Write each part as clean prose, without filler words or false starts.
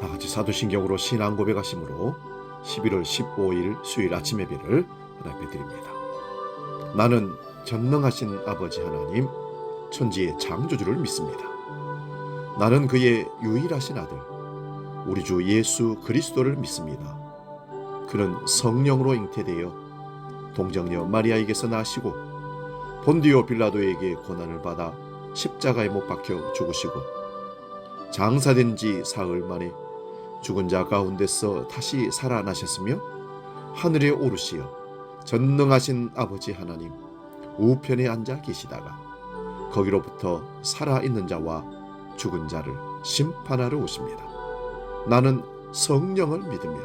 다 같이 사도신경으로 신앙 고백하심으로 11월 15일 수요일 아침 예배를 하나님께 드립니다. 나는 전능하신 아버지 하나님, 천지의 창조주를 믿습니다. 나는 그의 유일하신 아들, 우리 주 예수 그리스도를 믿습니다. 그는 성령으로 잉태되어 동정녀 마리아에게서 나시고 본디오 빌라도에게 고난을 받아 십자가에 못 박혀 죽으시고 장사된 지 사흘 만에 죽은 자 가운데서 다시 살아나셨으며 하늘에 오르시어 전능하신 아버지 하나님 우편에 앉아 계시다가 거기로부터 살아있는 자와 죽은 자를 심판하러 오십니다. 나는 성령을 믿으며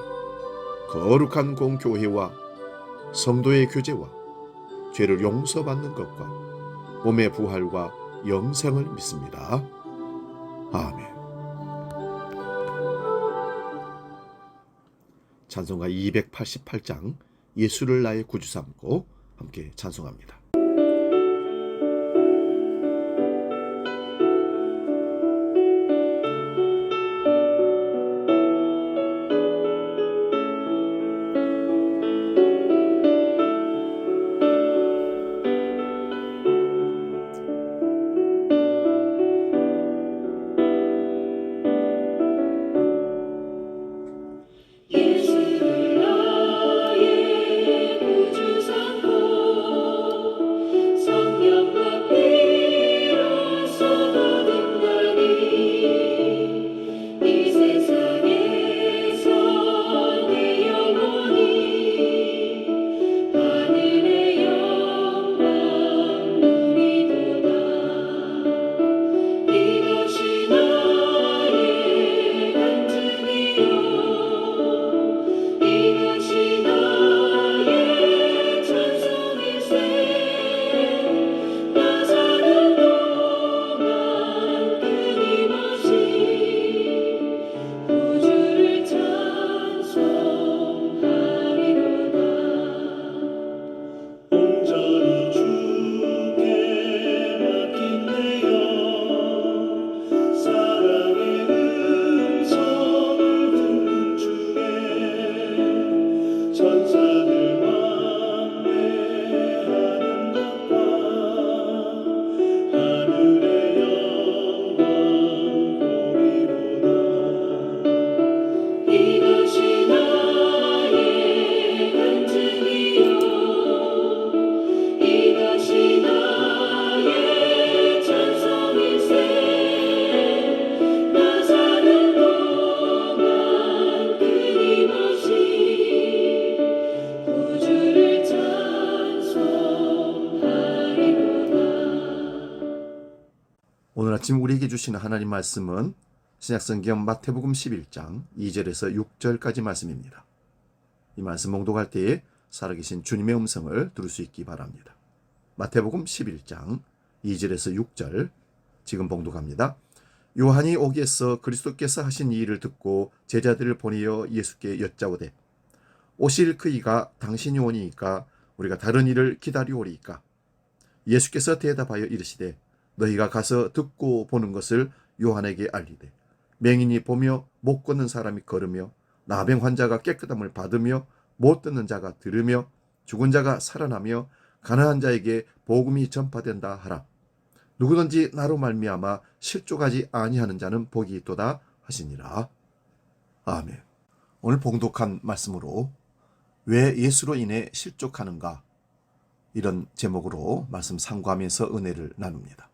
거룩한 공교회와 성도의 교제와 죄를 용서받는 것과 몸의 부활과 영생을 믿습니다. 아멘. 찬송가 288장 예수를 나의 구주 삼고 함께 찬송합니다. 오늘 아침 우리에게 주시는 하나님 말씀은 신약성경 마태복음 11장 2절에서 6절까지 말씀입니다. 이 말씀 봉독할 때에 살아계신 주님의 음성을 들을 수 있기 바랍니다. 마태복음 11장 2절에서 6절 지금 봉독합니다. 요한이 오기에서 그리스도께서 하신 이 일을 듣고 제자들을 보내어 예수께 여짜오되 오실 그이가 당신이 오니이까 우리가 다른 일을 기다리오리이까? 예수께서 대답하여 이르시되 너희가 가서 듣고 보는 것을 요한에게 알리되 맹인이 보며 못 걷는 사람이 걸으며 나병 환자가 깨끗함을 받으며 못 듣는 자가 들으며 죽은 자가 살아나며 가난한 자에게 복음이 전파된다 하라. 누구든지 나로 말미암아 실족하지 아니하는 자는 복이 있도다 하시니라. 아멘. 오늘 봉독한 말씀으로 왜 예수로 인해 실족하는가, 이런 제목으로 말씀 상고하면서 은혜를 나눕니다.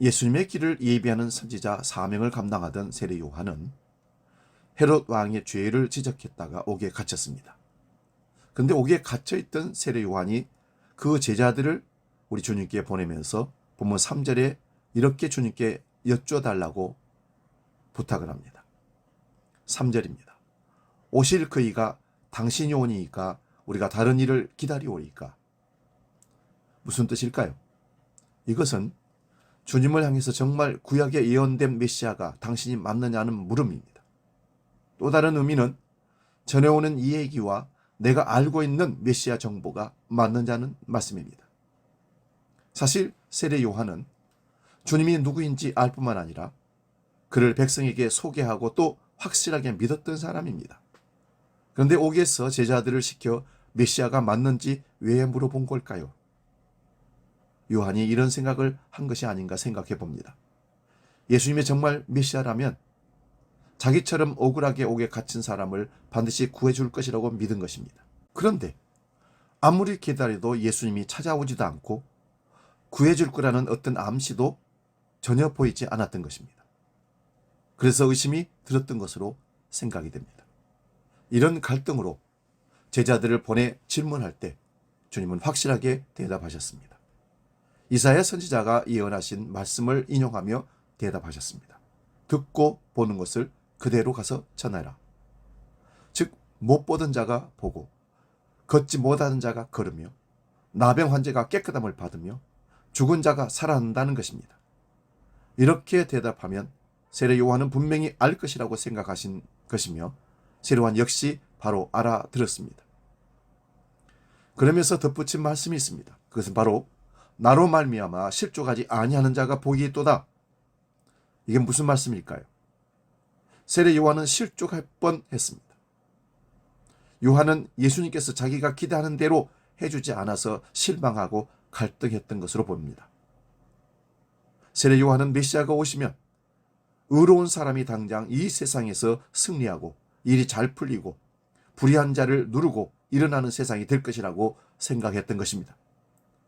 예수님의 길을 예비하는 선지자 사명을 감당하던 세례 요한은 헤롯 왕의 죄를 지적했다가 옥에 갇혔습니다. 그런데 옥에 갇혀있던 세례 요한이 그 제자들을 우리 주님께 보내면서 본문 3절에 이렇게 주님께 여쭈어달라고 부탁을 합니다. 3절입니다. 오실 그이가 당신이 오니이까 우리가 다른 일을 기다리오리이까? 무슨 뜻일까요? 이것은 주님을 향해서 정말 구약에 예언된 메시아가 당신이 맞느냐는 물음입니다. 또 다른 의미는 전해오는 이 얘기와 내가 알고 있는 메시아 정보가 맞느냐는 말씀입니다. 사실 세례 요한은 주님이 누구인지 알 뿐만 아니라 그를 백성에게 소개하고 또 확실하게 믿었던 사람입니다. 그런데 옥에서 제자들을 시켜 메시아가 맞는지 왜 물어본 걸까요? 요한이 이런 생각을 한 것이 아닌가 생각해 봅니다. 예수님이 정말 메시아라면 자기처럼 억울하게 옥에 갇힌 사람을 반드시 구해줄 것이라고 믿은 것입니다. 그런데 아무리 기다려도 예수님이 찾아오지도 않고 구해줄 거라는 어떤 암시도 전혀 보이지 않았던 것입니다. 그래서 의심이 들었던 것으로 생각이 됩니다. 이런 갈등으로 제자들을 보내 질문할 때 주님은 확실하게 대답하셨습니다. 이사야 선지자가 예언하신 말씀을 인용하며 대답하셨습니다. 듣고 보는 것을 그대로 가서 전하라. 즉 못 보던 자가 보고 걷지 못하는 자가 걸으며 나병 환자가 깨끗함을 받으며 죽은 자가 살아난다는 것입니다. 이렇게 대답하면 세례 요한은 분명히 알 것이라고 생각하신 것이며 세례 요한 역시 바로 알아들었습니다. 그러면서 덧붙인 말씀이 있습니다. 그것은 바로 나로 말미암아 실족하지 아니하는 자가 복이 있도다. 이게 무슨 말씀일까요? 세례 요한은 실족할 뻔했습니다. 요한은 예수님께서 자기가 기대하는 대로 해주지 않아서 실망하고 갈등했던 것으로 보입니다. 세례 요한은 메시아가 오시면 의로운 사람이 당장 이 세상에서 승리하고 일이 잘 풀리고 불의한 자를 누르고 일어나는 세상이 될 것이라고 생각했던 것입니다.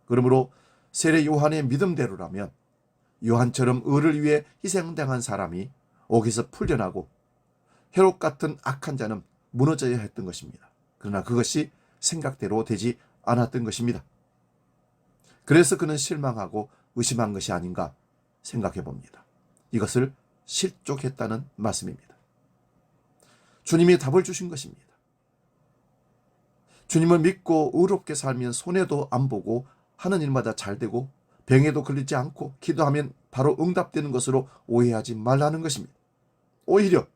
그러므로 세례 요한의 믿음대로라면 요한처럼 의를 위해 희생당한 사람이 옥에서 풀려나고 헤롯 같은 악한 자는 무너져야 했던 것입니다. 그러나 그것이 생각대로 되지 않았던 것입니다. 그래서 그는 실망하고 의심한 것이 아닌가 생각해 봅니다. 이것을 실족했다는 말씀입니다. 주님이 답을 주신 것입니다. 주님을 믿고 의롭게 살면 손해도 안 보고 하는 일마다 잘 되고 병에도 걸리지 않고 기도하면 바로 응답되는 것으로 오해하지 말라는 것입니다. 오히려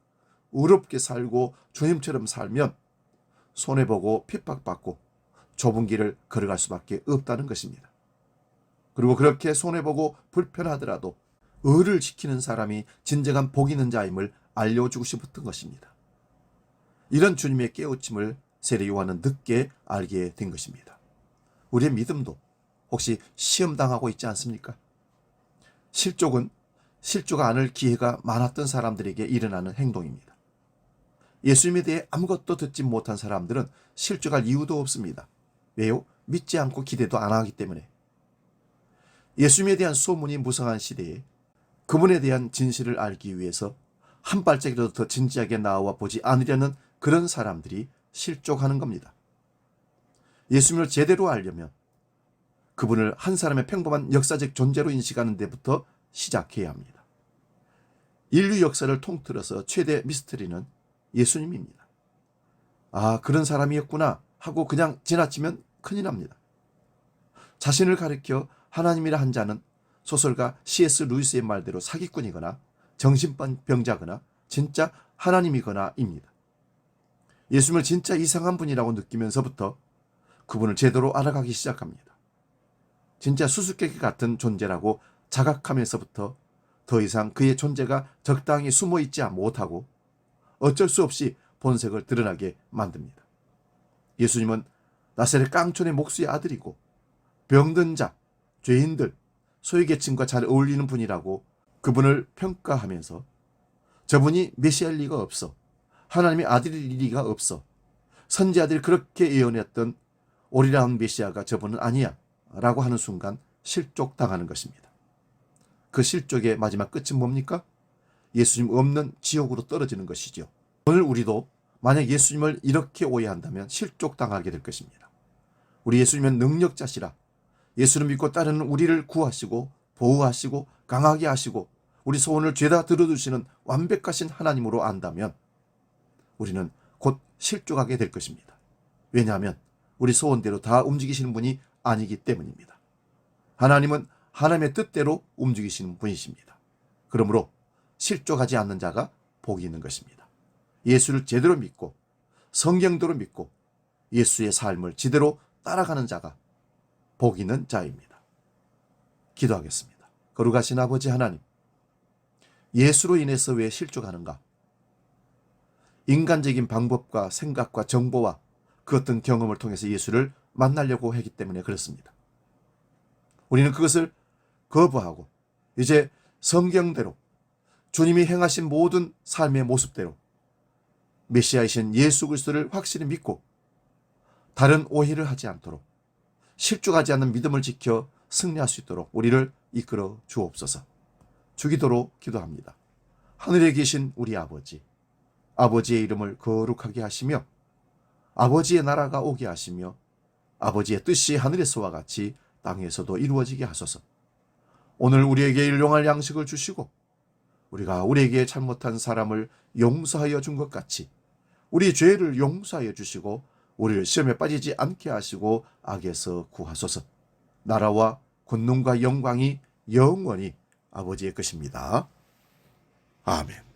의롭게 살고 주님처럼 살면 손해보고 핍박받고 좁은 길을 걸어갈 수밖에 없다는 것입니다. 그리고 그렇게 손해보고 불편하더라도 의를 지키는 사람이 진정한 복 있는 자임을 알려주고 싶었던 것입니다. 이런 주님의 깨우침을 세례 요한은 늦게 알게 된 것입니다. 우리의 믿음도 혹시 시험당하고 있지 않습니까? 실족은 실족 않을 기회가 많았던 사람들에게 일어나는 행동입니다. 예수님에 대해 아무것도 듣지 못한 사람들은 실족할 이유도 없습니다. 왜요? 믿지 않고 기대도 안 하기 때문에. 예수님에 대한 소문이 무성한 시대에 그분에 대한 진실을 알기 위해서 한 발짝이라도 더 진지하게 나와 보지 않으려는 그런 사람들이 실족하는 겁니다. 예수님을 제대로 알려면 그분을 한 사람의 평범한 역사적 존재로 인식하는 데부터 시작해야 합니다. 인류 역사를 통틀어서 최대 미스터리는 예수님입니다. 아, 그런 사람이었구나 하고 그냥 지나치면 큰일 납니다. 자신을 가리켜 하나님이라 한 자는 소설가 C.S. 루이스의 말대로 사기꾼이거나 정신병자거나 진짜 하나님이거나입니다. 예수님을 진짜 이상한 분이라고 느끼면서부터 그분을 제대로 알아가기 시작합니다. 진짜 수수께끼 같은 존재라고 자각하면서부터 더 이상 그의 존재가 적당히 숨어있지 못하고 어쩔 수 없이 본색을 드러나게 만듭니다. 예수님은 나사렛 깡촌의 목수의 아들이고 병든 자, 죄인들, 소외계층과 잘 어울리는 분이라고 그분을 평가하면서 저분이 메시아일 리가 없어, 하나님의 아들일 리가 없어, 선지자들이 그렇게 예언했던 오리라운 메시아가 저분은 아니야 라고 하는 순간 실족당하는 것입니다. 그 실족의 마지막 끝은 뭡니까? 예수님 없는 지옥으로 떨어지는 것이죠. 오늘 우리도 만약 예수님을 이렇게 오해한다면 실족당하게 될 것입니다. 우리 예수님은 능력자시라 예수를 믿고 따르는 우리를 구하시고 보호하시고 강하게 하시고 우리 소원을 죄다 들어주시는 완벽하신 하나님으로 안다면 우리는 곧 실족하게 될 것입니다. 왜냐하면 우리 소원대로 다 움직이시는 분이 아니기 때문입니다. 하나님은 하나님의 뜻대로 움직이시는 분이십니다. 그러므로 실족하지 않는 자가 복이 있는 것입니다. 예수를 제대로 믿고 성경대로 믿고 예수의 삶을 제대로 따라가는 자가 복 있는 자입니다. 기도하겠습니다. 거룩하신 아버지 하나님, 예수로 인해서 왜 실족하는가? 인간적인 방법과 생각과 정보와 그 어떤 경험을 통해서 예수를 만나려고 하기 때문에 그렇습니다. 우리는 그것을 거부하고 이제 성경대로 주님이 행하신 모든 삶의 모습대로 메시아이신 예수 그리스도를 확실히 믿고 다른 오해를 하지 않도록 실족하지 않는 믿음을 지켜 승리할 수 있도록 우리를 이끌어 주옵소서. 주기도로 기도합니다. 하늘에 계신 우리 아버지, 아버지의 이름을 거룩하게 하시며 아버지의 나라가 오게 하시며 아버지의 뜻이 하늘에서와 같이 땅에서도 이루어지게 하소서. 오늘 우리에게 일용할 양식을 주시고 우리가 우리에게 잘못한 사람을 용서하여 준 것 같이 우리 죄를 용서하여 주시고 우리를 시험에 빠지지 않게 하시고 악에서 구하소서. 나라와 권능과 영광이 영원히 아버지의 것입니다. 아멘.